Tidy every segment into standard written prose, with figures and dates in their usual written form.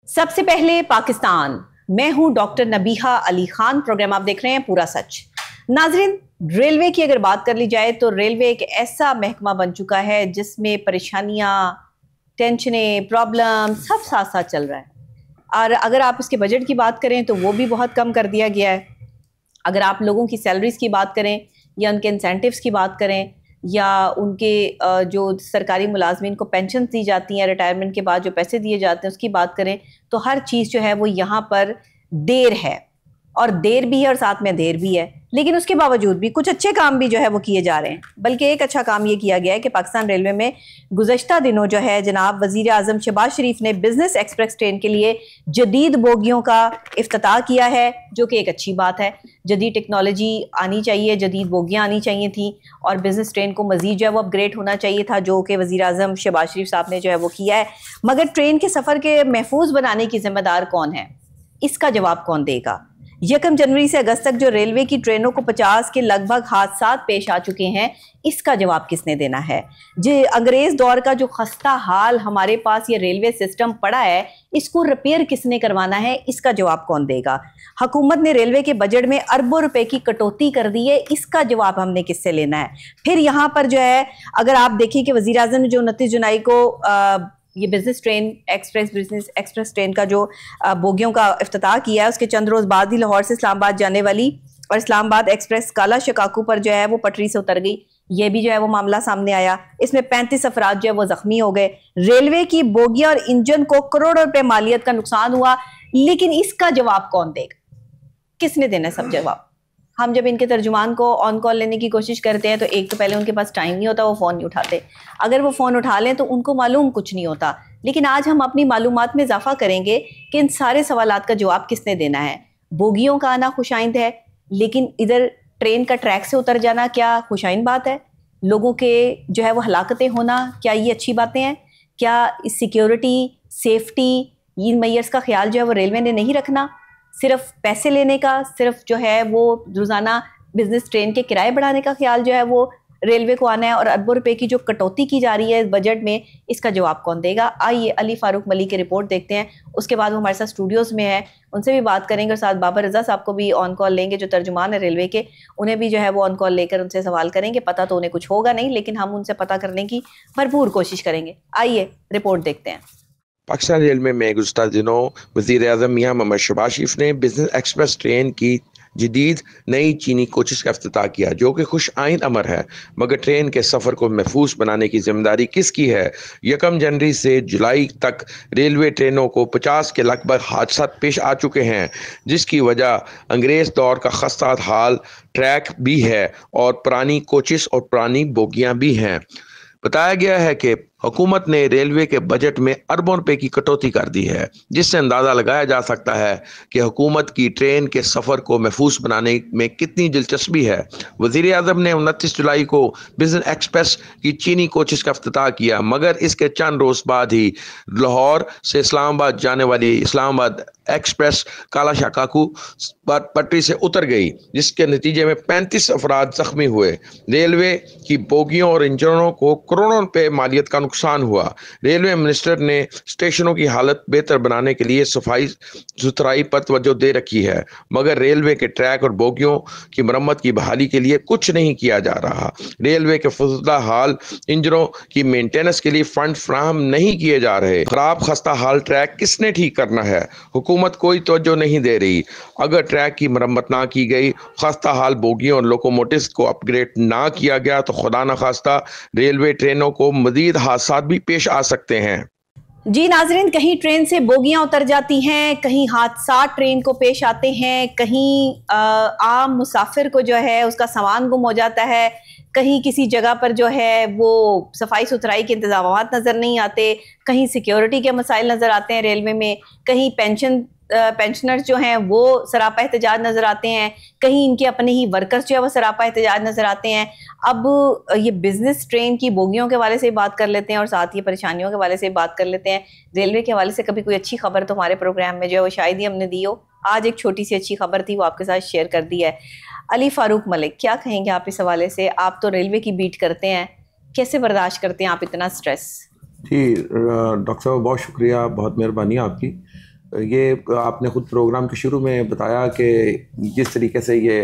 सबसे पहले पाकिस्तान। मैं हूं डॉक्टर नबीहा अली खान। प्रोग्राम आप देख रहे हैं पूरा सच। नाजरीन, रेलवे की अगर बात कर ली जाए तो रेलवे एक ऐसा महकमा बन चुका है जिसमें परेशानियां, टेंशनें, प्रॉब्लम सब साथ साथ चल रहा है। और अगर आप इसके बजट की बात करें तो वो भी बहुत कम कर दिया गया है। अगर आप लोगों की सैलरीज की बात करें या उनके इंसेंटिव्स की बात करें या उनके जो सरकारी मुलाजमीन को पेंशन दी जाती हैं, रिटायरमेंट के बाद जो पैसे दिए जाते हैं उसकी बात करें तो हर चीज़ जो है वो यहाँ पर देर है, और देर भी है और साथ में देर भी है। लेकिन उसके बावजूद भी कुछ अच्छे काम भी जो है वो किए जा रहे हैं। बल्कि एक अच्छा काम ये किया गया है कि पाकिस्तान रेलवे में गुज़श्ता दिनों जो है जनाब वज़ीर आज़म शहबाज शरीफ ने बिजनेस एक्सप्रेस ट्रेन के लिए जदीद बोगियों का इफ्तिताह किया है, जो कि एक अच्छी बात है। जदीद टेक्नोलॉजी आनी चाहिए, जदीद बोगियाँ आनी चाहिए थी और बिजनेस ट्रेन को मज़ीद जो है वो अपग्रेड होना चाहिए था, जो कि वज़ीर आज़म शहबाज शरीफ साहब ने जो है वो किया है। मगर ट्रेन के सफ़र के महफूज बनाने की जिम्मेदार कौन है, इसका जवाब कौन देगा? 1 जनवरी से अगस्त तक जो रेलवे की ट्रेनों को 50 के लगभग हादसा पेश आ चुके हैं, इसका जवाब किसने देना है? जो अंग्रेज दौर का जो खस्ता हाल हमारे पास ये रेलवे सिस्टम पड़ा है, इसको रिपेयर किसने करवाना है, इसका जवाब कौन देगा? हुकूमत ने रेलवे के बजट में अरबों रुपए की कटौती कर दी है, इसका जवाब हमने किससे लेना है? फिर यहाँ पर जो है अगर आप देखिए कि वज़ीर आज़म ने जो 29 जुलाई को ये बिजनेस एक्सप्रेस ट्रेन का जो बोगियों का इफ्तिताह किया है, उसके चंद रोज बाद ही लाहौर से इस्लामाबाद जाने वाली और इस्लामाबाद एक्सप्रेस काला शिकाकू पर जो है वो पटरी से उतर गई। ये भी जो है वो मामला सामने आया। इसमें 35 अफराद जो है वो जख्मी हो गए। रेलवे की बोगियां और इंजन को करोड़ों रुपए मालियत का नुकसान हुआ। लेकिन इसका जवाब कौन देगा? किसने देना सब जवाब? हम जब इनके तर्जुमान को ऑन कॉल लेने की कोशिश करते हैं तो एक तो पहले उनके पास टाइम नहीं होता, वो फ़ोन नहीं उठाते। अगर वो फ़ोन उठा लें तो उनको मालूम कुछ नहीं होता। लेकिन आज हम अपनी मालूमात में इजाफा करेंगे कि इन सारे सवालात का जवाब किसने देना है। बोगियों का आना खुशाइंद है, लेकिन इधर ट्रेन का ट्रैक से उतर जाना क्या खुशाइंद बात है? लोगों के जो है वो हलाकतें होना, क्या ये अच्छी बातें हैं? क्या इस सिक्योरिटी, सेफ्टी, इन मैयर्स का ख्याल जो है वो रेलवे ने नहीं रखना? सिर्फ पैसे लेने का, सिर्फ जो है वो रोज़ाना बिजनेस ट्रेन के किराए बढ़ाने का ख्याल जो है वो रेलवे को आना है, और अरबों रुपए की जो कटौती की जा रही है इस बजट में, इसका जवाब कौन देगा? आइए अली फारूक मलिक की रिपोर्ट देखते हैं। उसके बाद वो हमारे साथ स्टूडियोज़ में है, उनसे भी बात करेंगे और साथ बाबर रजा साहब को भी ऑन कॉल लेंगे, जो तर्जुमान है रेलवे के। उन्हें भी जो है वो ऑन कॉल लेकर उनसे सवाल करेंगे। पता तो उन्हें कुछ होगा नहीं, लेकिन हम उनसे पता करने की भरपूर कोशिश करेंगे। आइए रिपोर्ट देखते हैं। पाकिस्तान रेलवे में गुज़श्ता दिनों वज़ीर आज़म मियां मोहम्मद शहबाज शरीफ ने बिजनेस एक्सप्रेस ट्रेन की जदीद नई चीनी कोचेस का इफ्तिताह किया, जो कि खुश आइंद अमर है। मगर ट्रेन के सफ़र को महफूज बनाने की जिम्मेदारी किसकी है? 1 जनवरी से जुलाई तक रेलवे ट्रेनों को 50 के लगभग हादसा पेश आ चुके हैं, जिसकी वजह अंग्रेज़ दौर का खस्ता हाल ट्रैक भी है और पुरानी कोचेस और पुरानी बोगियाँ भी हैं। बताया गया है कि हुकूमत ने रेलवे के बजट में अरबों रुपए की कटौती कर दी है, जिससे अंदाज़ा लगाया जा सकता है कि हुकूमत की ट्रेन के सफ़र को महफूज बनाने में कितनी दिलचस्पी है। वज़ीर आज़म ने 29 जुलाई को बिजनेस एक्सप्रेस की चीनी कोचेस का इफ्तिताह किया, मगर इसके चंद रोज़ बाद ही लाहौर से इस्लामाबाद जाने वाली इस्लामाबाद एक्सप्रेस काला शिकाकू पर पटरी से उतर गई, जिसके नतीजे में 35 अफराद जख्मी हुए। रेलवे की बोगियों और इंजनों को करोड़ों रुपए मालियत का नुकसान हुआ। रेलवे मिनिस्टर ने स्टेशनों की हालत बेहतर बनाने के लिए सफाई सुथराई पर तवज्जो दे रखी है, मगर रेलवे के ट्रैक और बोगियों की मरम्मत की बहाली के लिए कुछ नहीं किया जा रहा। रेलवे के फजदा हाल इंजनों की मेंटेनेंस के लिए फंड फ्राहम नहीं किए जा रहे। खराब खस्ता हाल ट्रैक किसने ठीक करना है? हुकूमत कोई तवज्जो नहीं दे रही। अगर ट्रैक की मरम्मत ना की गई, खस्ता हाल बोगियों और लोकोमोटिव्स को अपग्रेड ना किया गया तो खुदा न खास्ता रेलवे ट्रेनों को मजीद हादसा भी पेश आ सकते हैं। जी नाजरीन, कहीं ट्रेन से बोगियां उतर जाती हैं, कहीं हादसा ट्रेन को पेश आते हैं, कहीं आम मुसाफिर को जो है उसका सामान गुम हो जाता है, कहीं किसी जगह पर जो है वो सफाई सुथराई के इंतजाम नज़र नहीं आते, कहीं सिक्योरिटी के मसाइल नज़र आते हैं रेलवे में, कहीं पेंशनर्स जो हैं वो सरापा एहतजाज नज़र आते हैं, कहीं इनके अपने ही वर्कर्स जो है वो सरापा एहतजाज नज़र आते हैं। अब ये बिजनेस ट्रेन की बोगियों के हवाले से बात कर लेते हैं और साथ ही परेशानियों के हवाले से बात कर लेते हैं। रेलवे के हवाले से कभी कोई अच्छी खबर तो हमारे प्रोग्राम में जो है वो शायद ही हमने दी हो। आज एक छोटी सी अच्छी खबर थी, वो आपके साथ शेयर कर दी है। अली फारूक मलिक, क्या कहेंगे आप इस हवाले से? आप तो रेलवे की बीट करते हैं, कैसे बर्दाश्त करते हैं आप इतना स्ट्रेस? जी डॉक्टर साहब, बहुत शुक्रिया, बहुत मेहरबानी आपकी। ये आपने खुद प्रोग्राम के शुरू में बताया कि जिस तरीके से ये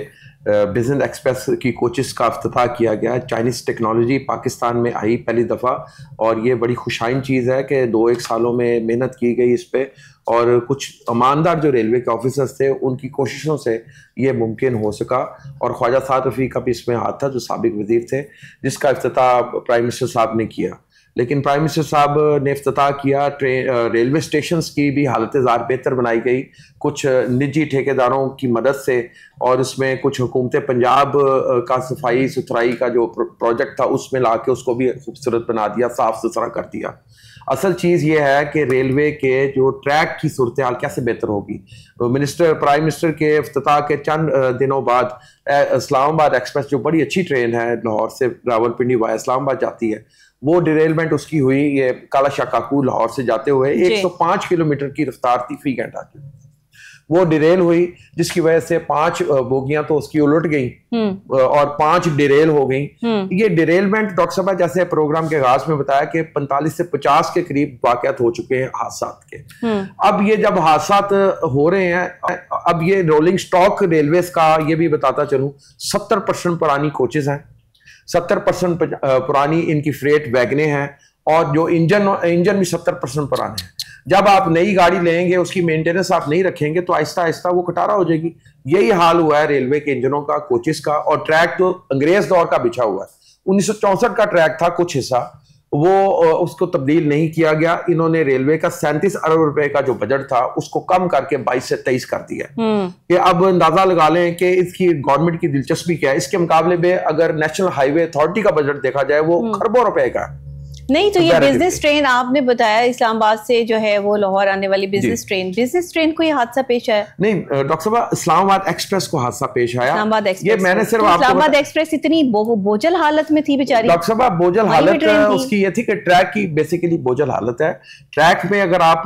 बिजनेस एक्सप्रेस की कोचेस का अफ्ताह किया गया, चाइनीज़ टेक्नोलॉजी पाकिस्तान में आई पहली दफ़ा, और ये बड़ी खुशाइन चीज़ है कि 2-1 सालों में मेहनत की गई इस पर, और कुछ ईमानदार जो रेलवे के ऑफिसर्स थे उनकी कोशिशों से ये मुमकिन हो सका। और ख्वाजा साद रफ़ी का भी इसमें हाथ था, जो साबिक वज़ीर थे, जिसका अफ्ताह प्राइम मिनिस्टर साहब ने किया। लेकिन प्राइम मिनिस्टर साहब ने इफ्तिताह किया, रेलवे स्टेशंस की भी हालत ज़ार बेहतर बनाई गई कुछ निजी ठेकेदारों की मदद से, और उसमें कुछ हुकूमत पंजाब का सफाई सुथराई का जो प्रोजेक्ट था उसमें ला के उसको भी खूबसूरत बना दिया, साफ़ सुथरा कर दिया। असल चीज़ ये है कि रेलवे के जो ट्रैक की सूरत हाल कैसे बेहतर होगी। प्राइम मिनिस्टर के इफ्तिताह के चंद दिनों बाद इस्लामाबाद एक्सप्रेस, जो बड़ी अच्छी ट्रेन है, लाहौर से रावलपिंडी वाया इस्लामाबाद जाती है, वो डिरेलमेंट उसकी हुई ये काला शाह काकू लाहौर से जाते हुए 105 किलोमीटर की रफ्तार थी फी घंटा की, वो डिरेल हुई, जिसकी वजह से 5 बोगियां तो उसकी उलट गई और 5 डिरेल हो गई। ये डिरेलमेंट डॉक्टर साहब जैसे प्रोग्राम के आगाज में बताया कि 45 से 50 के करीब वाकयात हो चुके हैं हादसात के। अब ये जब हादसात हो रहे हैं, अब ये रोलिंग स्टॉक रेलवेज का ये भी बताता चलूं 70% पुरानी कोचेज हैं, 70% पुरानी इनकी फ्रेट वैगने हैं, और जो इंजन भी 70% पुराने हैं। जब आप नई गाड़ी लेंगे, उसकी मेंटेनेंस आप नहीं रखेंगे तो आहिस्ता आहिस्ता वो कटारा हो जाएगी। यही हाल हुआ है रेलवे के इंजनों का, कोचेस का। और ट्रैक तो अंग्रेज दौर का बिछा हुआ है, 1964 का ट्रैक था कुछ हिस्सा, वो उसको तब्दील नहीं किया गया। इन्होंने रेलवे का 37 अरब रुपए का जो बजट था उसको कम करके 22 से 23 कर दिया कि अब अंदाजा लगा लें कि इसकी गवर्नमेंट की दिलचस्पी क्या है। इसके मुकाबले में अगर नेशनल हाईवे अथॉरिटी का बजट देखा जाए वो खरबों रुपए का है। नहीं तो ये बिजनेस ट्रेन आपने बताया इस्लामाबाद से जो है वो लाहौर आने वाली बिजनेस ट्रेन को ये हादसा पेश आया? नहीं डॉक्टर साहब, इस्लामाबाद एक्सप्रेस को हादसा पेश आया। इस्लामाबाद एक्सप्रेस, ये मैंने सिर्फ आपको इस्लामाबाद एक्सप्रेस इतनी बोझल हालत में थी बेचारी। डॉक्टर साहब, बोझल हालत उसकी ये थी कि ट्रैक की बेसिकली बोझल हालत है। ट्रैक पे अगर आप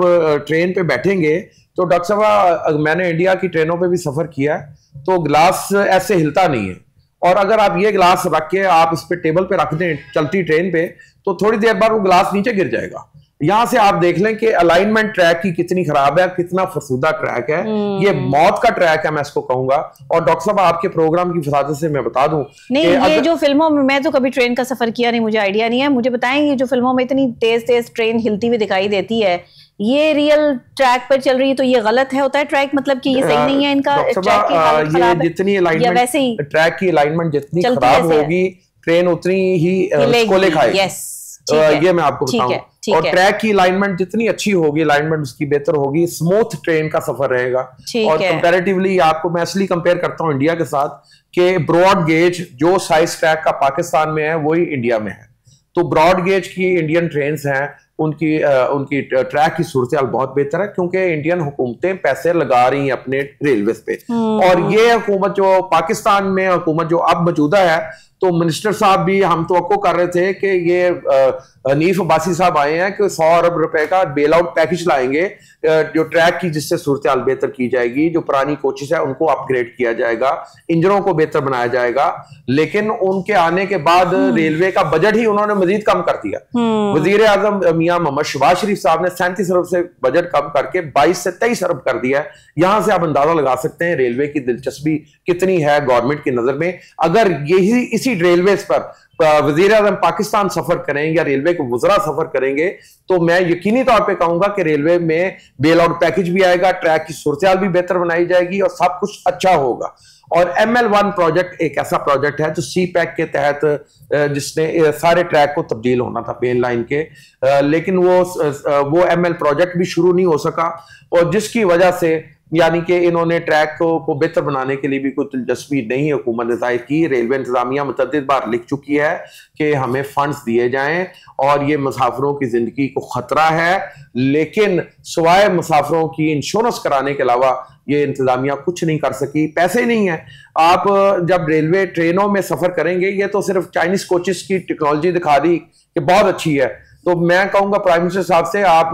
ट्रेन पे बैठेंगे तो डॉक्टर साहब, मैंने इंडिया की ट्रेनों पे भी सफर किया है, तो ग्लास ऐसे हिलता नहीं है, और अगर आप ये ग्लास रख के आप इस पे टेबल पे रख दें चलती ट्रेन पे, तो थोड़ी देर बाद वो ग्लास नीचे गिर जाएगा। यहां से आप देख लें कि अलाइनमेंट ट्रैक की कितनी खराब है, कितना फसूदा ट्रैक है। ये मौत का ट्रैक है, मैं इसको कहूंगा। और डॉक्टर साहब, आपके प्रोग्राम की फसाद से मैं बता दूं, नहीं ये जो फिल्मों में, मैं तो कभी ट्रेन का सफर किया नहीं, मुझे आइडिया नहीं है, मुझे बताएं ये जो फिल्मों में इतनी तेज तेज ट्रेन हिलती हुई दिखाई देती है, ये रियल ट्रैक पर चल रही है तो ये गलत है होता है ट्रैक, मतलब कि ये सही नहीं है इनका ट्रैक की हालत खराब है, जितनी अलाइनमेंट वैसे ही ट्रैक की अलाइनमेंट जितनी खराब होगी ट्रेन उतनी ही कोले खाएगी। यस, ये मैं आपको बताऊं। और ट्रैक की अलाइनमेंट जितनी अच्छी होगी, अलाइनमेंट उसकी बेहतर होगी, स्मूथ ट्रेन का सफर रहेगा। और कंपैरेटिवली आपको मैं इसलिए कंपेयर करता हूं इंडिया के साथ कि ब्रॉड गेज जो साइज ट्रैक का पाकिस्तान में है वही इंडिया में है। तो ब्रॉड गेज की इंडियन ट्रेन्स हैं, उनकी ट्रैक की सूरत हाल बहुत बेहतर है, क्योंकि इंडियन हुकूमतें पैसे लगा रही हैं अपने रेलवे पे। और ये हुकूमत जो पाकिस्तान में हुकूमत जो अब मौजूदा है, तो मिनिस्टर साहब भी हम तो कर रहे थे कि ये हनीफ अब्बासी साहब आए हैं कि 100 अरब रुपए का बेल आउट पैकेज लाएंगे जो ट्रैक की, जिससे सूरत हाल बेहतर की जाएगी, जो पुरानी कोचेस है उनको अपग्रेड किया जाएगा, इंजनों को बेहतर बनाया जाएगा। लेकिन उनके आने के बाद रेलवे का बजट ही उन्होंने मजीद कम कर दिया। वजीर आजम मियां मोहम्मद शहबाज शरीफ साहब ने 37 अरब से बजट कम करके 22 से 23 अरब कर दिया है। यहां से आप अंदाजा लगा सकते हैं रेलवे की दिलचस्पी कितनी है गवर्नमेंट की नजर में। अगर यही इसी रेलवे पर वजीर आजम पाकिस्तान सफर करेंगे या रेलवे के वज़रा सफर करेंगे, तो मैं यकीनी तौर पे कहूंगा कि रेलवे में बेल आउट पैकेज भी आएगा, ट्रैक की सूरत हाल भी बेहतर बनाई जाएगी और सब कुछ अच्छा होगा। और ML1 प्रोजेक्ट एक ऐसा प्रोजेक्ट है जो CPEC के तहत जिसने सारे ट्रैक को तब्दील होना था मेन लाइन के, लेकिन वो ML प्रोजेक्ट भी शुरू नहीं हो सका, और जिसकी वजह से यानी कि इन्होंने ट्रैक को बेहतर बनाने के लिए भी कोई दिलचस्पी नहीं हुकूमत ने जाहिर की। रेलवे इंतजामिया मुतअद्दिद बार लिख चुकी है कि हमें फंड्स दिए जाएं और ये मुसाफिरों की जिंदगी को खतरा है, लेकिन सिवाय मुसाफिरों की इंश्योरेंस कराने के अलावा ये इंतजामिया कुछ नहीं कर सकी। पैसे नहीं है। आप जब रेलवे ट्रेनों में सफर करेंगे, ये तो सिर्फ चाइनीज कोचेस की टेक्नोलॉजी दिखा दी कि बहुत अच्छी है, तो मैं कहूंगा प्राइम मिनिस्टर साहब से, आप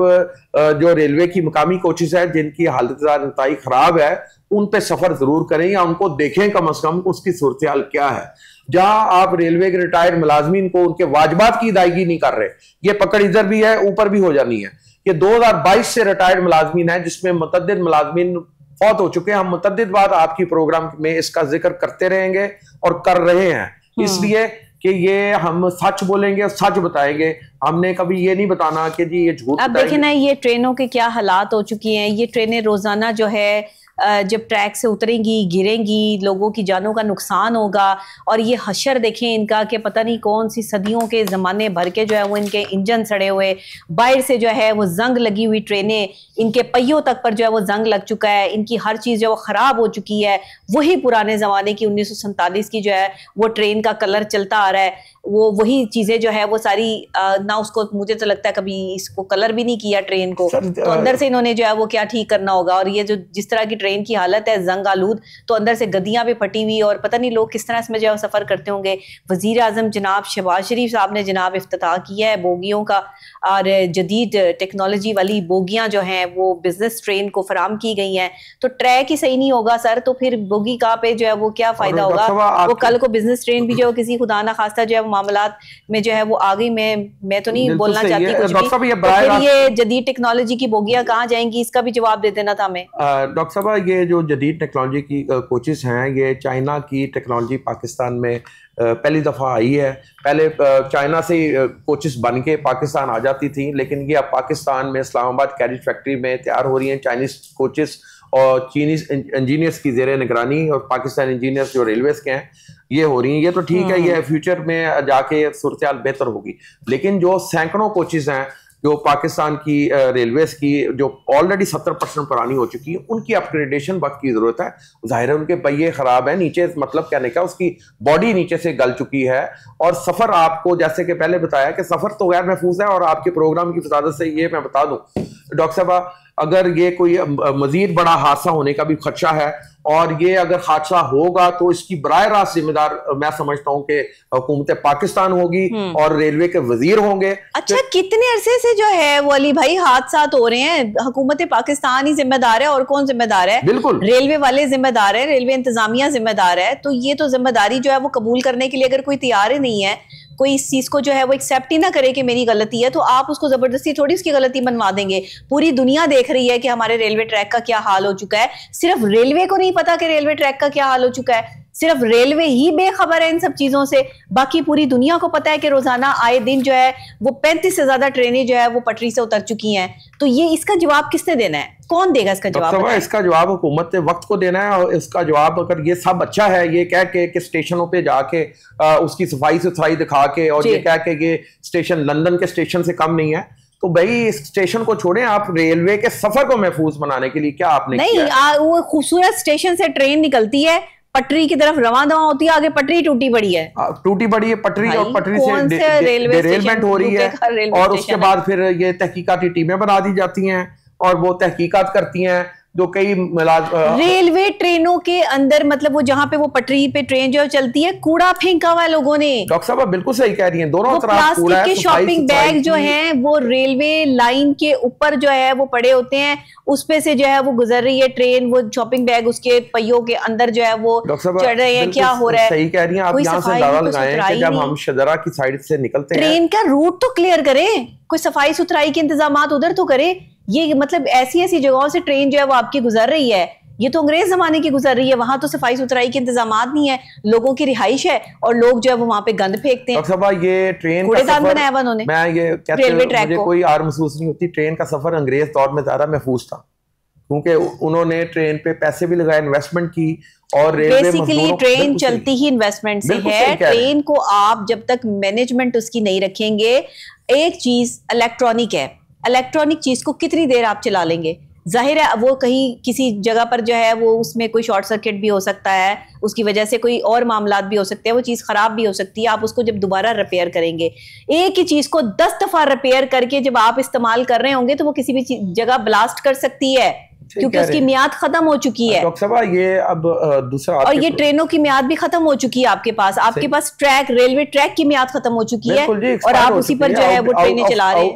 जो रेलवे की मकामी कोचेस है जिनकी हालत इंतहाई खराब है, उन पे सफर जरूर करें या उनको देखें कम से कम उसकी सूरत हाल क्या है। जहां आप रेलवे के रिटायर्ड मुलाजमीन को उनके वाजबात की अदायगी नहीं कर रहे, ये पकड़ इधर भी है ऊपर भी हो जानी है। ये 2022 से रिटायर्ड मुलाजमीन है, जिसमें मुतअद्दिद मुलाजमीन फौत हो चुके हैं। हम मुतअद्दिद बार आपकी प्रोग्राम में इसका जिक्र करते रहेंगे और कर रहे हैं, इसलिए कि ये हम सच बोलेंगे और सच बताएंगे। हमने कभी ये नहीं बताना कि जी ये झूठ। अब देखिए ना, ये ट्रेनों के क्या हालात हो चुकी हैं। ये ट्रेनें रोजाना जो है जब ट्रैक से उतरेंगी, गिरेंगी, लोगों की जानों का नुकसान होगा। और ये हशर देखें इनका कि पता नहीं कौन सी सदियों के ज़माने भर के जो है वो इनके इंजन सड़े हुए, बाहर से जो है वो जंग लगी हुई ट्रेनें, इनके पहियों तक पर जो है वो जंग लग चुका है, इनकी हर चीज़ जो है वो ख़राब हो चुकी है। वही पुराने ज़माने की 1947 की जो है वो ट्रेन का कलर चलता आ रहा है, वो वही चीज़ें जो है वो सारी ना उसको, मुझे तो लगता है कभी इसको कलर भी नहीं किया ट्रेन को, तो अंदर से इन्होंने जो है वो क्या ठीक करना होगा। और ये जो जिस तरह की ट्रेन की हालत है जंग आलूद, तो अंदर से गद्दियां भी फटी हुई, और पता नहीं लोग किस तरह इसमें जो है सफर करते होंगे। वजीर आजम जनाब शहबाज शरीफ साहब ने जनाब इफ्तिताह किया है बोगियों का, और जदीद टेक्नोलॉजी वाली बोगियां जो हैं वो बिजनेस ट्रेन को फराम की गई हैं। तो ट्रैक ही सही नहीं होगा सर, तो फिर बोगी कहाँ पे जो है वो क्या फायदा होगा। वो कल को बिजनेस ट्रेन भी जो किसी खुदा ना खास्ता जो है मामलात में जो है वो आ गई। मैं तो नहीं बोलना चाहती कुछ भी, तो फिर ये जदीद टेक्नोलॉजी की बोगियां कहाँ जाएंगी, इसका भी जवाब दे देना था हमें। डॉक्टर साहब, ये जो जदीद टेक्नोलॉजी की कोचेस हैं, ये चाइना की टेक्नोलॉजी पाकिस्तान में पहली दफ़ा आई है। पहले चाइना से कोचेस बन के पाकिस्तान आ जाती थी, लेकिन ये अब पाकिस्तान में इस्लामाबाद कैरिज फैक्ट्री में तैयार हो रही हैं चाइनीज कोचेस और चीनी इंजीनियर्स की जेर निगरानी, और पाकिस्तान इंजीनियर्स जो रेलवेज के हैं ये हो रही हैं। ये तो ठीक है, ये फ्यूचर में जाके सूरत हाल बेहतर होगी। लेकिन जो सैकड़ों कोचेस हैं जो पाकिस्तान की रेलवेज की, जो ऑलरेडी 70% पुरानी हो चुकी है, उनकी अपग्रेडेशन वक्त की जरूरत है। जाहिर है उनके पहिए खराब है नीचे, मतलब कहने का उसकी बॉडी नीचे से गल चुकी है। और सफर आपको जैसे कि पहले बताया कि सफर तो गैर महफूज है, और आपके प्रोग्राम की फसादत से ये मैं बता दूं डॉक्टर साहब, अगर ये कोई मजीद बड़ा हादसा होने का भी खदशा है, और ये अगर हादसा होगा तो इसकी बराह रास्त जिम्मेदार मैं समझता हूं कि हुकूमत पाकिस्तान होगी और रेलवे के वजीर होंगे। अच्छा, कितने अरसे से जो है वो अली भाई हादसा हो रहे हैं, हुकूमत पाकिस्तान ही जिम्मेदार है, और कौन जिम्मेदार है? बिल्कुल रेलवे वाले जिम्मेदार है, रेलवे इंतजामिया जिम्मेदार है। तो ये तो जिम्मेदारी जो है वो कबूल करने के लिए अगर कोई तैयार ही नहीं है, कोई इस चीज को जो है वो एक्सेप्ट ही ना करे कि मेरी गलती है, तो आप उसको जबरदस्ती थोड़ी उसकी गलती मनवा देंगे। पूरी दुनिया देख रही है कि हमारे रेलवे ट्रैक का क्या हाल हो चुका है। सिर्फ रेलवे को नहीं पता कि रेलवे ट्रैक का क्या हाल हो चुका है, सिर्फ रेलवे ही बेखबर है इन सब चीजों से। बाकी पूरी दुनिया को पता है कि रोजाना आए दिन जो है वो 35 से ज्यादा ट्रेनें जो है वो पटरी से उतर चुकी हैं। तो ये इसका जवाब किसने देना है, कौन देगा इसका जवाब? इसका जवाब हुकूमत ने वक्त को देना है। और इसका जवाब अगर ये सब अच्छा है, ये कह के कि स्टेशनों पे जाके उसकी सफाई सुथराई दिखा के, और ये कह के ये स्टेशन लंदन के स्टेशन से कम नहीं है, तो भाई इस स्टेशन को छोड़ें। आप रेलवे के सफर को महफूज बनाने के लिए क्या आपने किया? वो खूबसूरत स्टेशन से ट्रेन निकलती है, पटरी की तरफ रवां दवा होती है, आगे पटरी टूटी पड़ी है, पटरी, और पटरी से डेरेलमेंट हो रही है। और उसके बाद फिर ये तहकीकाती टीमें बना दी जाती हैं, और वो तहकीकात करती हैं जो कई रेलवे ट्रेनों के अंदर, मतलब वो जहां पे वो पटरी पे ट्रेन जो चलती है, कूड़ा फेंका हुआ है लोगों ने। डॉक्टर साहब बिल्कुल सही कह रही हैं, दोनों तरफ प्लास्टिक के शॉपिंग बैग जो हैं वो रेलवे लाइन के ऊपर जो है वो पड़े होते हैं, उस पे से जो है वो गुजर रही है ट्रेन, वो शॉपिंग बैग उसके पहियों के अंदर जो है वो चढ़ रहे हैं। क्या हो रहा है? सही कह रही हैं आप। यहाँ से अंदाजा लगाएं कि जब हम शदरा की साइड से निकलते हैं, ट्रेन का रूट तो क्लियर करें, कोई सफाई सुथराई के इंतजाम उधर तो करे। ये मतलब ऐसी ऐसी जगहों से ट्रेन जो है वो आपकी गुजर रही है, ये तो अंग्रेज जमाने की गुजर रही है, वहां तो सफाई सुथराई के इंतजाम नहीं है, लोगों की रिहाइश है, और लोग जो है वो वहां पे गंद फेंकते हैं। ये ट्रेन कूड़ेदान बनाया हुआ उन्होंने। मैं ये रेलवे ट्रैक मुझे कोई आर महसूस नहीं होती। ट्रेन का सफर अंग्रेज दौर में ज्यादा महफूज था, क्योंकि उन्होंने ट्रेन पे पैसे भी लगाए, इन्वेस्टमेंट की, और बेसिकली ट्रेन चलती ही इन्वेस्टमेंट से है। ट्रेन को आप जब तक मैनेजमेंट उसकी नहीं रखेंगे, एक चीज इलेक्ट्रॉनिक है, इलेक्ट्रॉनिक चीज को कितनी देर आप चला लेंगे? जाहिर है वो कहीं किसी जगह पर जो है वो उसमें कोई शॉर्ट सर्किट भी हो सकता है, उसकी वजह से कोई और मामलात भी हो सकते हैं, वो चीज़ ख़राब भी हो सकती है। आप उसको जब दोबारा रिपेयर करेंगे, एक ही चीज़ को 10 दफ़ा रिपेयर करके जब आप इस्तेमाल कर रहे होंगे, तो वो किसी भी जगह ब्लास्ट कर सकती है, क्योंकि उसकी मियाद खत्म हो चुकी है। डॉक्टर साहब ये अब दूसरा, और ये ट्रेनों की मियाद भी खत्म हो चुकी है आपके पास ट्रैक, रेलवे ट्रैक की मियाद खत्म हो चुकी है, और आप उसी पर जो है वो ट्रेनें चला रहे हैं,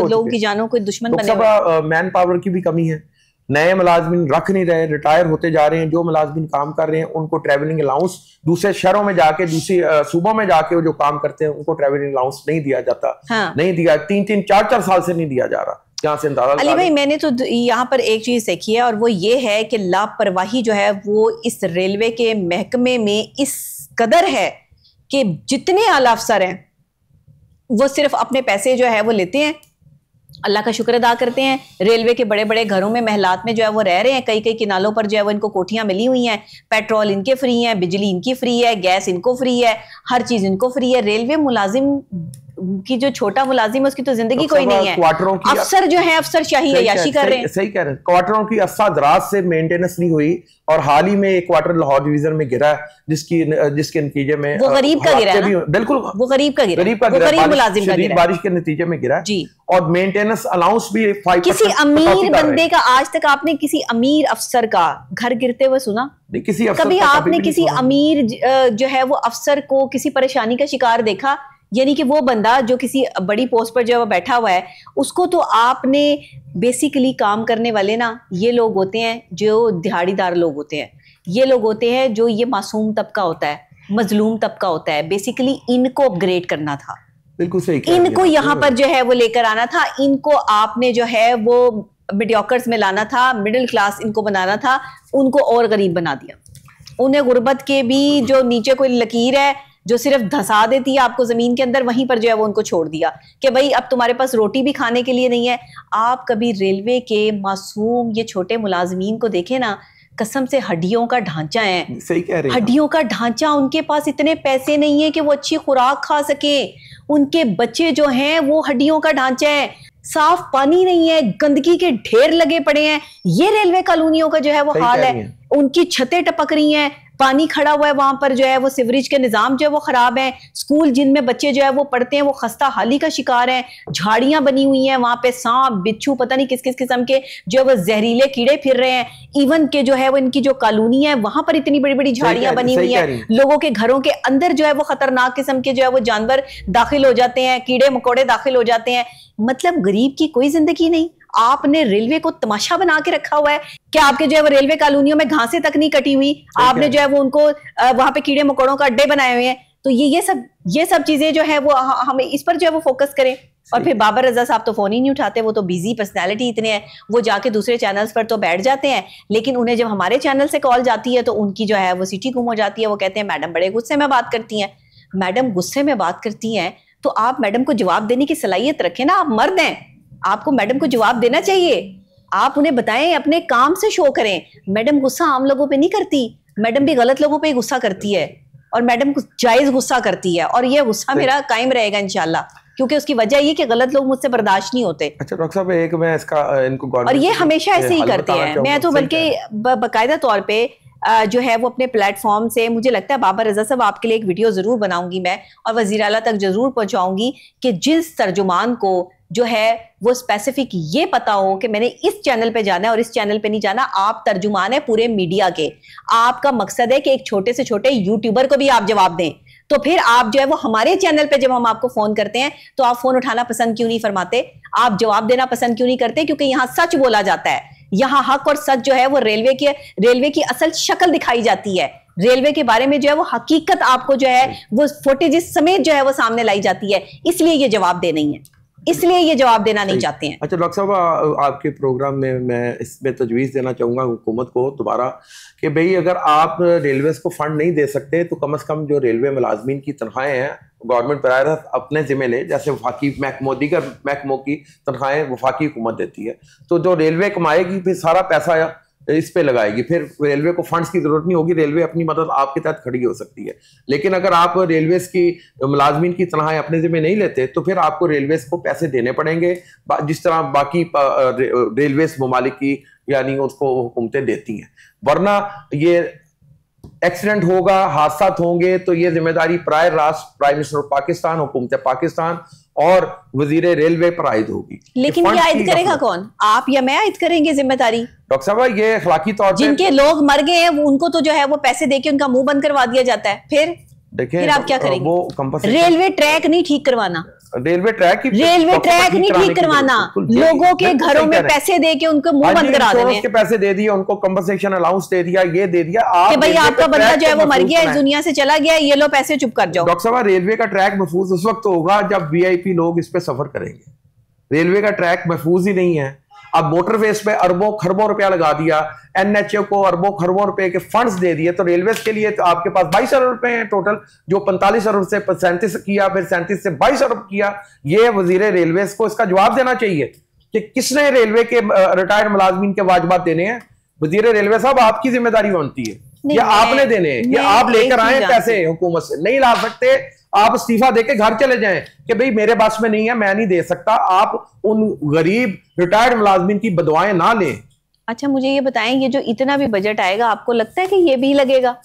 लोगों की जानों को दुश्मन बने हुए। मैन पावर की भी कमी है, नए मुलाजमीन रख नहीं रहे, रिटायर होते जा रहे हैं। जो मुलाजमीन काम कर रहे हैं उनको ट्रैवलिंग अलाउंस दूसरे शहरों में जाके, दूसरी सूबों में जाके वो जो काम करते हैं उनको ट्रैवलिंग अलाउंस नहीं दिया जाता। नहीं दिया, 3-3, 4-4 साल से नहीं दिया जा रहा। यहाँ से अंदाजा अली भाई, मैंने तो यहाँ पर एक चीज देखी है और वो ये है कि लापरवाही जो है वो इस रेलवे के महकमे में इस कदर है कि जितने आला अफसर हैं वो सिर्फ अपने पैसे जो है वो लेते हैं, अल्लाह का शुक्र अदा करते हैं, रेलवे के बड़े बड़े घरों में महलात में जो है वो रह रहे हैं, कई कई किनालों पर जो है वो इनको कोठियां मिली हुई हैं, पेट्रोल इनके फ्री है, बिजली इनकी फ्री है, गैस इनको फ्री है, हर चीज इनको फ्री है। रेलवे मुलाजिम की जो छोटा मुलाजिम है उसकी तो जिंदगी कोई नहीं है। क्वार्टरों की अफसर जो है अफसर शाही अय्याशी कर रहे हैं। सही कह रहे हैं। क्वार्टरों की अरसा दराज से मेंटेनेंस नहीं हुई और हाल ही में एक क्वार्टर लाहौर डिवीजन में गिरा जिसके नतीजे में वो गरीब का गिरा है, बिल्कुल वो गरीब का गिरा, वो गरीब मुलाजिम का गिरा, बारिश के नतीजे में गिरा जी। और मेंटेनेंस अलाउंस भी 5% किसी अमीर बंदे का आज तक आपने किसी अमीर अफसर का घर गिरते हुए सुना? नहीं, किसी अफसर कभी आपने किसी अमीर जो है वो अफसर को किसी परेशानी का शिकार देखा? यानी कि वो बंदा जो किसी बड़ी पोस्ट पर जो है वो बैठा हुआ है उसको तो आपने बेसिकली काम करने वाले ना ये लोग होते हैं जो दिहाड़ीदार लोग होते हैं, ये लोग होते हैं जो ये मासूम तबका होता है, मजलूम तबका होता है, बेसिकली इनको अपग्रेड करना था। बिल्कुल सही, इनको यहाँ पर जो है वो लेकर आना था, इनको आपने जो है वो मीडियोकर्स में लाना था, मिडिल क्लास इनको बनाना था, उनको और गरीब बना दिया। उन्हें गुर्बत के भी जो नीचे कोई लकीर है जो सिर्फ धंसा देती है आपको जमीन के अंदर, वहीं पर जो है वो उनको छोड़ दिया कि भाई अब तुम्हारे पास रोटी भी खाने के लिए नहीं है। आप कभी रेलवे के मासूम ये छोटे मुलाजमीन को देखें ना, कसम से हड्डियों का ढांचा है, सही कह रहे हैं, हड्डियों का ढांचा। उनके पास इतने पैसे नहीं है कि वो अच्छी खुराक खा सके, उनके बच्चे जो हैं वो हड्डियों का ढांचा है, साफ पानी नहीं है, गंदगी के ढेर लगे पड़े हैं। ये रेलवे कॉलोनियों का जो है वो हाल है। उनकी छतें टपक रही हैं, पानी खड़ा हुआ है वहां पर जो है वो, सिवरेज के निजाम जो है वो खराब है, स्कूल जिनमें बच्चे जो है वो पढ़ते हैं वो खस्ता हाली का शिकार हैं, झाड़ियां बनी हुई हैं वहां पे, सांप बिच्छू पता नहीं किस किस किस्म के जो है वो जहरीले कीड़े फिर रहे हैं। इवन के जो है वो इनकी जो कॉलोनी है वहां पर इतनी बड़ी बड़ी झाड़ियां बनी हुई है, लोगों के घरों के अंदर जो है वो खतरनाक किस्म के जो है वो जानवर दाखिल हो जाते हैं, कीड़े मकोड़े दाखिल हो जाते हैं। मतलब गरीब की कोई जिंदगी नहीं। आपने रेलवे को तमाशा बना के रखा हुआ है कि आपके जो है वो रेलवे कॉलोनियों में घासें तक नहीं कटी हुई, आपने जो है वो उनको वहां पे कीड़े मकोड़ों का अड्डे बनाए हुए हैं। तो ये सब चीजें जो है वो हमें इस पर जो है वो फोकस करें। और फिर बाबर रजा साहब तो फोन ही नहीं उठाते, वो तो बिजी पर्सनैलिटी इतने हैं, वो जाके दूसरे चैनल्स पर तो बैठ जाते हैं, लेकिन उन्हें जब हमारे चैनल से कॉल जाती है तो उनकी जो है वो सीटी गुम हो जाती है। वो कहते हैं मैडम बड़े गुस्से में बात करती हैं। मैडम गुस्से में बात करती हैं तो आप मैडम को जवाब देने की सलाहियत रखें ना, आप मर्द हैं, आपको मैडम को जवाब देना चाहिए। आप उन्हें बताएं, अपने काम से शो करें। मैडम गुस्सा आम लोगों पे नहीं करती, मैडम भी गलत लोगों पे ही गुस्सा करती है और मैडम जायज गुस्सा करती है, और ये गुस्सा मेरा कायम रहेगा इंशाल्लाह, क्योंकि उसकी वजह ये कि गलत लोग मुझसे बर्दाश्त नहीं होते। अच्छा डॉक्टर साहब, एक मैं इसका इनको और ये हमेशा ऐसे ही करते हैं। मैं तो बल्कि बाकायदा तौर पे जो है वो अपने प्लेटफॉर्म से, मुझे लगता है बाबर रजा साहब आपके लिए एक वीडियो जरूर बनाऊंगी मैं और वजीर आला तक जरूर पहुंचाऊंगी कि जिस तर्जुमान को जो है वो स्पेसिफिक ये पता हो कि मैंने इस चैनल पे जाना है और इस चैनल पे नहीं जाना। आप तर्जुमान है पूरे मीडिया के, आपका मकसद है कि एक छोटे से छोटे यूट्यूबर को भी आप जवाब दें, तो फिर आप जो है वो हमारे चैनल पे जब हम आपको फोन करते हैं तो आप फोन उठाना पसंद क्यों नहीं फरमाते, आप जवाब देना पसंद क्यों नहीं करते? क्योंकि यहाँ सच बोला जाता है, यहाँ हक और सच जो है वो रेलवे की असल शक्ल दिखाई जाती है, रेलवे के बारे में जो है वो हकीकत आपको जो है वो फुटेजेस समेत जो है वो सामने लाई जाती है। इसलिए ये जवाब दे नहीं है, इसलिए ये जवाब देना नहीं चाहते हैं। अच्छा डॉक्टर साहब, आपके प्रोग्राम में मैं इसमें तजवीज़ देना चाहूँगा हुकूमत को दोबारा कि भाई अगर आप रेलवेज को फंड नहीं दे सकते तो कम से कम जो रेलवे मुलाजमीन की तनख्वाहें हैं गवर्नमेंट प्रायर अपने जिम्मे ले, जैसे वफाकी महकमों दीगर महकमों की तनख्वाहें वफाकी हुकूमत देती है, तो जो रेलवे कमाएगी फिर सारा पैसा इस पे लगाएगी, फिर रेलवे को फंड्स की जरूरत नहीं होगी, रेलवे अपनी मदद आपके तहत खड़ी हो सकती है। लेकिन अगर आप रेलवेज की मुलाजमीन की तनख्वाहें अपने जिम्मे नहीं लेते तो फिर आपको रेलवेज को पैसे देने पड़ेंगे जिस तरह बाकी रेलवेज ममालिक की यानी उसको हुकूमतें देती हैं, वरना ये एक्सीडेंट होगा, हादसा होंगे तो ये जिम्मेदारी प्रायर राष्ट्र प्राइम मिनिस्टर ऑफ पाकिस्तान, हुकूमत पाकिस्तान और वजीर रेलवे पर आयद होगी। लेकिन ये आयद करेगा कौन, आप या मैं आयद करेंगे जिम्मेदारी? डॉक्टर साहब, ये अखलाकी तौर पर जिनके लोग मर गए हैं उनको तो जो है वो पैसे देके उनका मुंह बंद करवा दिया जाता है, फिर आप क्या करेंगे? वो रेलवे ट्रैक नहीं ठीक करवाना, रेलवे ट्रैक नहीं ठीक करवाना, लोगों के घरों में पैसे दे के उनको मुंह बंद करा देने के पैसे दे दिए, उनको कंपनसेशन अलाउंस दे दिया, ये दे दिया कि भाई आपका बंदा जो है वो मर गया है, दुनिया से चला गया, ये लो पैसे चुप कर जाओ। डॉक्टर साहब, रेलवे का ट्रैक महफूज उस वक्त होगा जब वीआईपी लोग इस पे सफर करेंगे, रेलवे का ट्रैक महफूज ही नहीं है। अब मोटरवेज पे अरबों खरबों रुपया लगा दिया, एनएचए को अरबों खरबों रुपए के फंड्स दे दिए, तो रेलवे के लिए तो आपके पास 22 अरब रुपए हैं टोटल, जो 45 अरब से 37 किया, फिर 37 से 22 अरब किया। ये वजीर रेलवे को इसका जवाब देना चाहिए कि किसने रेलवे के रिटायर्ड मुलाजमीन के वाजिबात देने हैं। वजीर रेलवे साहब, आपकी जिम्मेदारी बनती है, ये आपने देने हैं, ये आप लेकर आए पैसे हुकूमत से, नहीं ला सकते आप इस्तीफा देके घर चले जाएं कि भाई मेरे पास में नहीं है, मैं नहीं दे सकता। आप उन गरीब रिटायर्ड मुलाजमीन की बदुआएं ना लें। अच्छा, मुझे ये बताएं, ये जो इतना भी बजट आएगा, आपको लगता है कि ये भी लगेगा?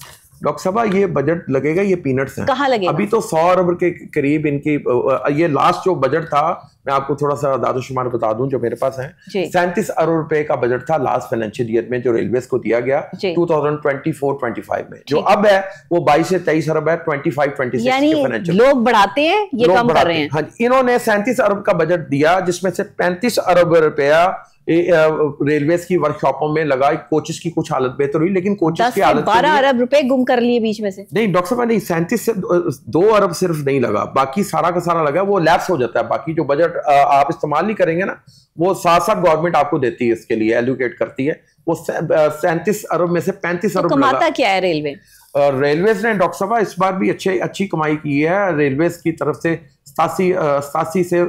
डॉक्टर साहब, ये बजट लगेगा, ये पीनट्स हैं। कहाँ लगेगा? अभी तो 100 अरब के करीब इनकी, ये लास्ट जो बजट था, मैं आपको थोड़ा सा दादोशुमार बता दूं जो मेरे पास है, 37 अरब रुपए का बजट था लास्ट फाइनेंशियल ईयर में जो रेलवेज को दिया गया 2024-25 में। जो अब है वो 22 से 23 अरब है 25-26 यानी लोग बढ़ाते हैं, ये कम कर रहे हैं। हाँ, इन्होंने 37 अरब का बजट दिया, जिसमें से 35 अरब रुपया रेलवेज की वर्कशॉपों में लगा। कोचेस की कुछ हालत बेहतर हुई, लेकिन कोचेस की हालत 12 अरब रुपए गुम कर लिए बीच में से। नहीं डॉक्टर साहब, नहीं, 37 से 2 अरब सिर्फ नहीं लगा, बाकी सारा का सारा लगा, वो लैप्स हो जाता है। बाकी जो बजट आप इस्तेमाल नहीं करेंगे ना, वो साथ साथ गवर्नमेंट आपको देती है, इसके लिए एलोकेट करती है। वो 37 अरब में से 35 अरब कमाता क्या है रेलवे? रेलवेज ने डॉक्टर साहब इस बार भी अच्छी कमाई की है। रेलवेज की तरफ से 87 से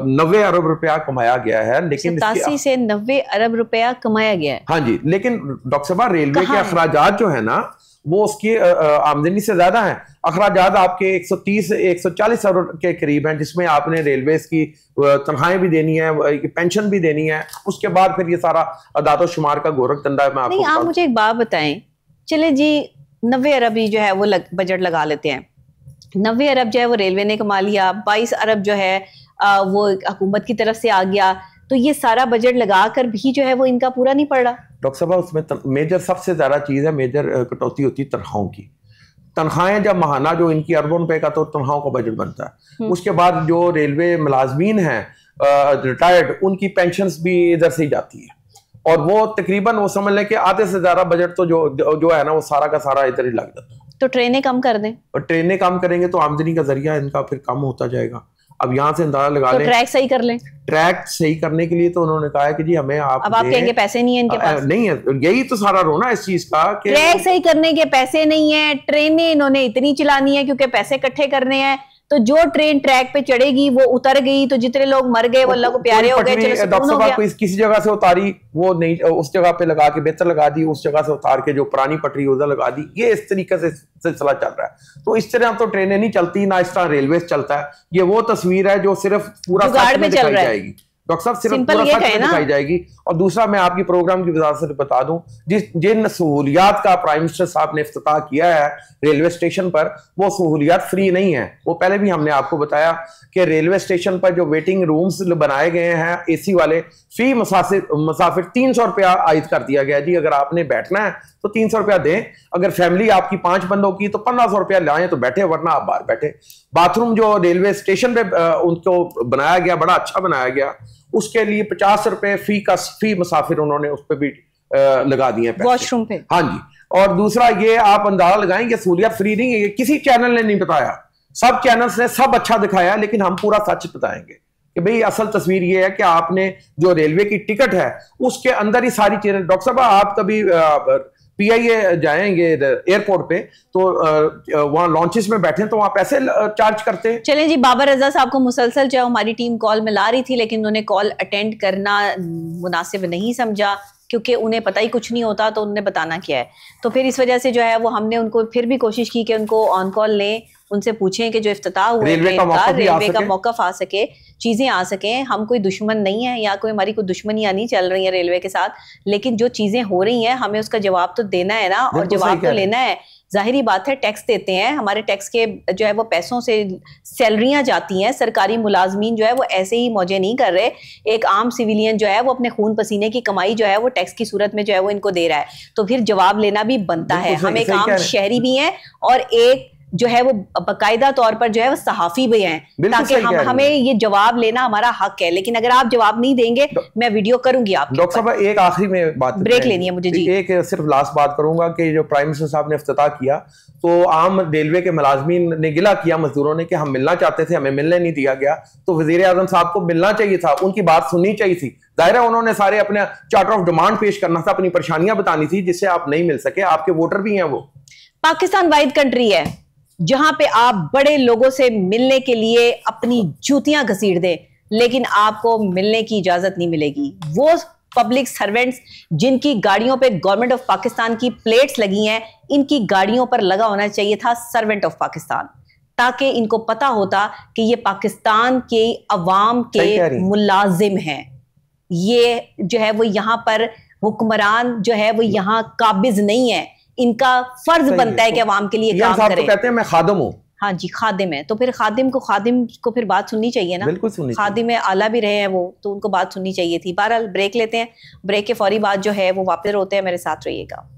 90 अरब रुपया कमाया गया है, लेकिन 87 से 90 अरब रुपया कमाया गया है। हाँ जी, लेकिन डॉक्टर साहब रेलवे के अखराजात जो है ना, वो उसकी आमदनी से ज्यादा है। अखराजात आपके 130 से 140 अरब के करीब हैं, जिसमें आपने रेलवेज की तनख्वाहें भी देनी है, पेंशन भी देनी है, उसके बाद फिर ये सारा अदातो शुमार का गोरख धंधा में आपको। आप मुझे एक बात बताएं, चले जी 90 अरब ही जो है वो बजट लगा लेते हैं, 90 अरब जो है वो रेलवे ने कमा लिया, 22 अरब जो है वो हुकूमत की तरफ से आ गया, तो ये सारा बजट लगाकर भी जो है वो इनका पूरा नहीं पड़ रहा। डॉक्टर साहब, उसमें मेजर सबसे ज्यादा चीज है, मेजर कटौती होती है तनख्वाहों की। तनख्वाहें जब महाना जो इनकी अरबों रुपए का तो तनख्वाहों का बजट बनता है, उसके बाद जो रेलवे मुलाजमीन हैं रिटायर्ड, उनकी पेंशन्स भी इधर से ही जाती है, और वो तकरीबन वो समझ लें कि आधे से ज्यादा बजट तो जो है ना, वो सारा का सारा इधर ही लग जाता है। तो ट्रेनें कम कर दें, और ट्रेनें कम करेंगे तो आमदनी का जरिया इनका फिर कम होता जाएगा। अब यहाँ से अंदाजा लगा लें, ट्रैक सही कर लें। ट्रैक सही करने के लिए तो उन्होंने कहा है कि जी हमें आप कहेंगे पैसे नहीं है इनके पास। नहीं है, यही तो सारा रोना इस चीज का कि ट्रैक सही करने के पैसे नहीं है, ट्रेनें इन्होंने इतनी चलानी है क्योंकि पैसे इकट्ठे करने हैं, तो जो ट्रेन ट्रैक पे चढ़ेगी वो उतर गई, तो जितने लोग मर गए वो अल्लाह को प्यारे हो गए, चलो सुकून हो गया। किसी जगह से उतारी, वो नहीं उस जगह पे लगा के बेहतर लगा दी, उस जगह से उतार के जो पुरानी पटरी उधर लगा दी, ये इस तरीके से सिलसिला चल रहा है। तो इस तरह तो ट्रेनें नहीं चलती, ना इस तरह रेलवे चलता है। ये वो तस्वीर है जो सिर्फ पूरा सच में दिखाई जाएगी डॉक्टर साहब, सिर्फ पूरा सच में दिखाई जाएगी। और दूसरा मैं आपकी प्रोग्राम की वजह से बता दूं, जिन सहूलियात का प्राइम मिनिस्टर साहब ने इफ्तिताह किया है रेलवे स्टेशन पर, वो सहूलियात फ्री नहीं है। वो पहले भी हमने आपको बताया कि रेलवे स्टेशन पर जो वेटिंग रूम्स बनाए गए हैं एसी वाले, फी मुसाफिर 300 रुपया आयद कर दिया गया जी। अगर आपने बैठना है तो 300 रुपया दें, अगर फैमिली आपकी 5 बंदों की तो 1500 रुपया लाएं तो बैठे, वरना आप बाहर बैठे। बाथरूम जो रेलवे स्टेशन पे उनको बनाया गया, बड़ा अच्छा बनाया गया, उसके लिए 50 रुपए फी मुसाफिर उन्होंने उस पर भी लगा दिए वॉशरूम पे। हाँ जी। और दूसरा ये आप अंदाजा लगाएंगे, सहूलियत फ्री नहीं है, किसी चैनल ने नहीं बताया, सब चैनल्स ने सब अच्छा दिखाया, लेकिन हम पूरा सच बताएंगे कि भाई असल तस्वीर ये है कि आपने जो रेलवे की टिकट है उसके अंदर ही सारी चीजें। डॉक्टर साहब, आप कभी PIA जाएंगे एयरपोर्ट पे तो वहां लॉन्चेस में बैठे तो वहां पैसे चार्ज करते हैं। चलें जी, बाबर रजा साहब को मुसलसल जो हमारी टीम कॉल मिला रही थी, लेकिन उन्होंने कॉल अटेंड करना मुनासिब नहीं समझा, क्योंकि उन्हें पता ही कुछ नहीं होता, तो उन्होंने बताना क्या है। तो फिर इस वजह से जो है वो हमने उनको फिर भी कोशिश की कि उनको ऑन कॉल लें, उनसे पूछें कि जो इफ्तिताह हुआ रेलवे का मौकफ आ सके, चीजें आ सके। हम कोई दुश्मन नहीं है या कोई हमारी कोई दुश्मनियां नहीं चल रही है रेलवे के साथ, लेकिन जो चीजें हो रही हैं हमें उसका जवाब तो देना है ना, और जवाब तो लेना है। जाहिरी बात है, टैक्स देते हैं, हमारे टैक्स के जो है वो पैसों से सैलरियां जाती हैं। सरकारी मुलाजमीन जो है वो ऐसे ही मौजे नहीं कर रहे, एक आम सिविलियन जो है वो अपने खून पसीने की कमाई जो है वो टैक्स की सूरत में जो है वो इनको दे रहा है, तो फिर जवाब लेना भी बनता है। हम एक आम शहरी भी हैं और एक जो है वो बाकायदा तौर पर जो है वो सहाफी भी हैं, ताकि हमें ये जवाब लेना हमारा हक है। लेकिन अगर आप जवाब नहीं देंगे मैं वीडियो करूंगी आप। डॉक्टर साहब एक आखिरी में बात ब्रेक लेनी है मुझे जी। एक सिर्फ लास्ट बात करूंगा कि जो प्राइम मिनिस्टर साहब ने इफ्तिताह किया तो आम रेलवे के मुलाजमीन ने गिला किया मजदूरों ने कि हम मिलना चाहते थे, हमें मिलने नहीं दिया गया। तो वजीर आजम साहब को मिलना चाहिए था, उनकी बात सुननी चाहिए थी। जाहिर है उन्होंने सारे अपने चार्टर ऑफ डिमांड पेश करना था, अपनी परेशानियां बतानी थी, जिससे आप नहीं मिल सके। आपके वोटर भी हैं वो। पाकिस्तान वाहिद कंट्री है जहां पे आप बड़े लोगों से मिलने के लिए अपनी जूतियां घसीट दें, लेकिन आपको मिलने की इजाजत नहीं मिलेगी। वो पब्लिक सर्वेंट्स जिनकी गाड़ियों पे गवर्नमेंट ऑफ पाकिस्तान की प्लेट्स लगी हैं, इनकी गाड़ियों पर लगा होना चाहिए था सर्वेंट ऑफ पाकिस्तान, ताकि इनको पता होता कि ये पाकिस्तान के अवाम के मुलाजिम हैं। ये जो है वो यहाँ पर हुक्मरान जो है वो यहाँ काबिज नहीं है। इनका फर्ज बनता है कि अवाम के लिए काम करें। तो कहते हैं मैं खादिम हूं। हाँ जी, खादिम है, तो फिर खादिम को फिर बात सुननी चाहिए ना। बिल्कुल सुननी चाहिए। खादिम आला भी रहे हैं वो, तो उनको बात सुननी चाहिए थी। बहरहाल ब्रेक लेते हैं, ब्रेक के फौरी बाद जो है वो वापस होते हैं। मेरे साथ रहिएगा।